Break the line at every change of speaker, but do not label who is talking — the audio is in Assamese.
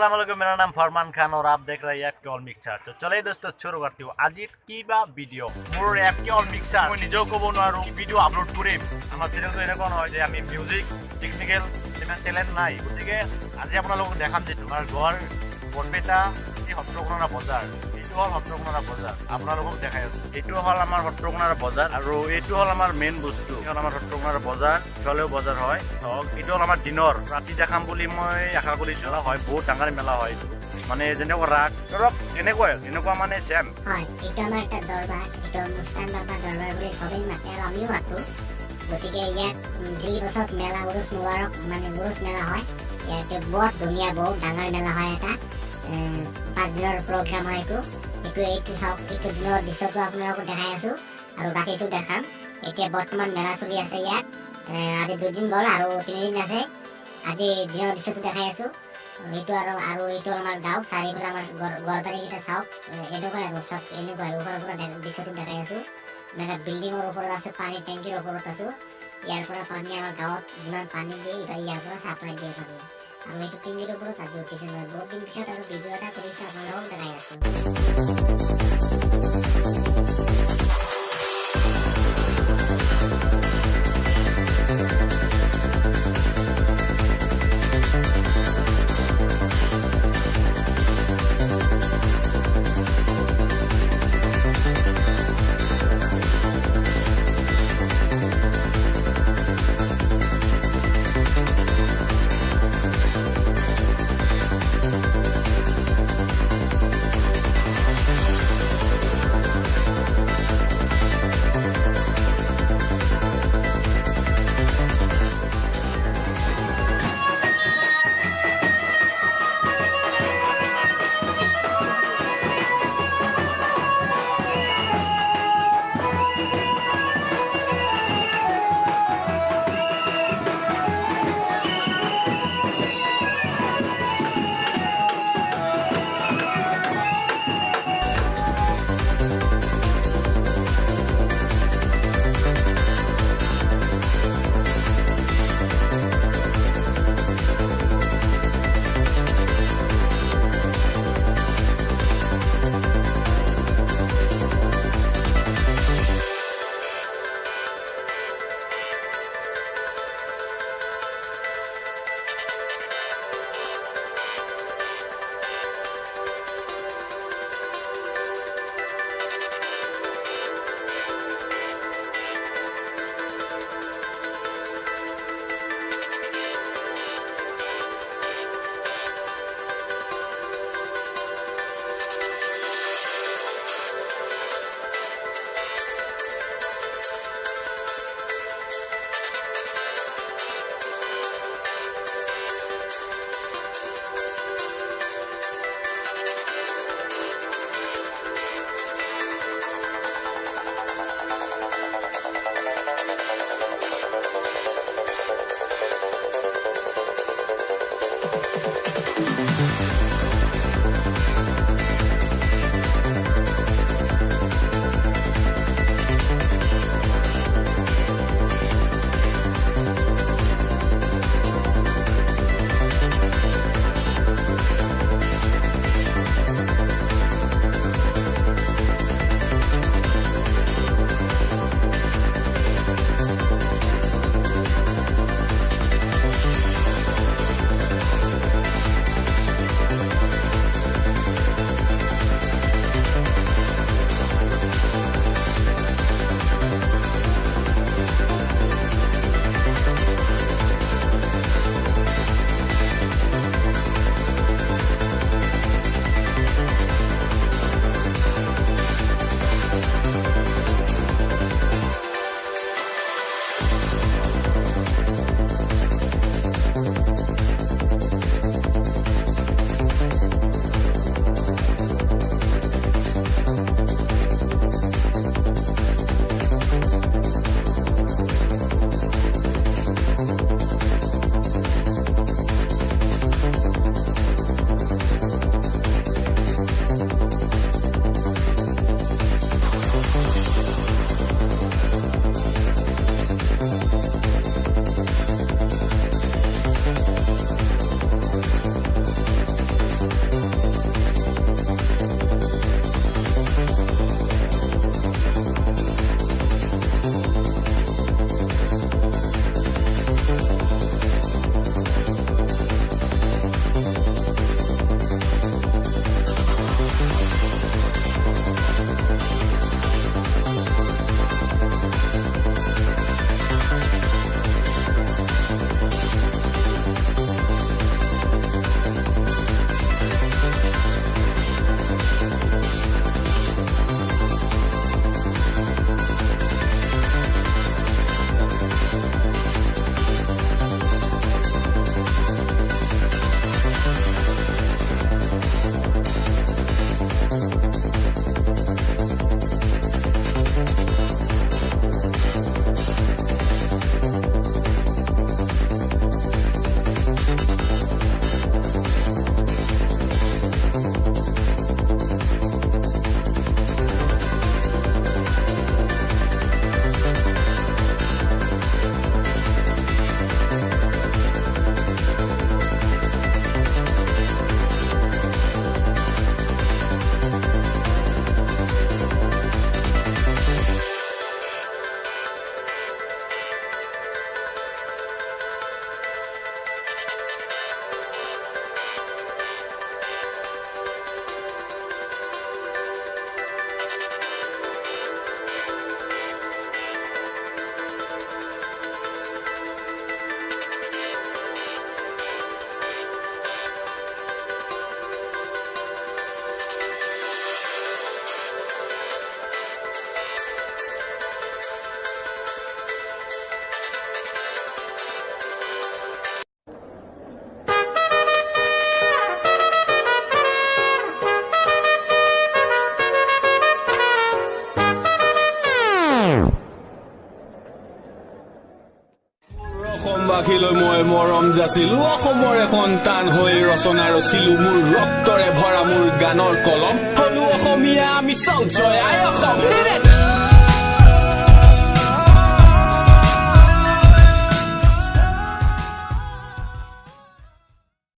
अस्सलाम वालेकुम, मेरा नाम फरमान खान और आप देख रहे हैं ऐप के ऑल मिक्सर। तो चलिए दोस्तों शुरू करती हूँ आज की ভিডিও। मोर ऐप के ऑल मिक्सर मैं নিজেও ক'ব নোৱাৰো ভিডিও আপলোড কৰিম। আমাৰ চেনেলটো এনেকুৱা নহয় যে আমি মিউজিক টেকনিক্যাল ইমান টেলেণ্ট নাই, গতিকে আজি আপোনালোকক দেখাম যে তোমাৰ ঘৰ বৰপেটা এই সত্ৰকুণৰা বজাৰ। এইটো হ'ল সত্ৰকুণৰা বজাৰ, আপোনালোকক দেখাই আছোঁ। এইটো হ'ল আমাৰ সত্ৰকুণৰা বজাৰ আৰু এইটো হ'ল আমাৰ মেইন বস্তু। এইখন আমাৰ সত্ৰকুণৰা বজাৰ, ইফালেও বজাৰ হয়। এইটো হ'ল আমাৰ দিনৰ ৰাতি দেখাম বুলি মই আশা কৰিছোঁ। হয় বহুত ডাঙৰ মেলা হয় এইটো, মানে যেনেকুৱা ৰাগ ধৰক এনেকুৱা মানে চেম
হয়। এইটো আমাৰ এটা দৰবাৰ, এইটো অনুষ্ঠান বা দৰবাৰ বুলি চবেই মাতে আৰু আমিও মাতো। গতিকে ইয়াত দিল্লী বছৰত মেলা উৰুচ মুবাৰক মানে উৰুচ মেলা হয়। ইয়াতে বৰ ধুনীয়া বহুত ডাঙৰ মেলা হয়। এটা 5 দিনৰ প্ৰগ্ৰাম হয়। এইটো চাওক, এইটো দিনৰ দৃশ্যটো আপোনালোকক দেখাই আছোঁ আৰু বাকীটো দেখাম। এতিয়া বৰ্তমান মেলা চলি আছে ইয়াত। আজি 2 দিন গ'ল আৰু 3 দিন আছে। আজি দিনৰ দৃশ্যটো দেখাই আছোঁ। এইটো আৰু এইটো আমাৰ গাঁও চাৰিফালে আমাৰ গড়বাৰীকেইটা চাওক, এনেকুৱাই আৰু চব এনেকুৱাই ওপৰৰ পৰা দৃশ্যটো দেখাই আছোঁ। মানে বিল্ডিঙৰ ওপৰত আছে, পানী টেংকিৰ ওপৰত আছোঁ। ইয়াৰ পৰা পানী আমাৰ গাঁৱত যিমান পানী দিয়ে ইয়াৰ পৰা চাপ্লাই দিয়ে পানী। আৰু এইটো টেংকিৰ ওপৰত আজি উঠিছে নহয়, বহুত দিন পিছত আৰু ভিডিঅ' এটা কৰিছোঁ আপোনালোকক দেখাই আছোঁ।
অসমবাসীলৈ মই মৰম যাচিলো অসমৰে সন্তান হৈ ৰচনা ৰচিলো মোৰ ৰক্তৰে ভৰা মোৰ গানৰ কলম হলো অসমীয়া আমি চাও জয় আই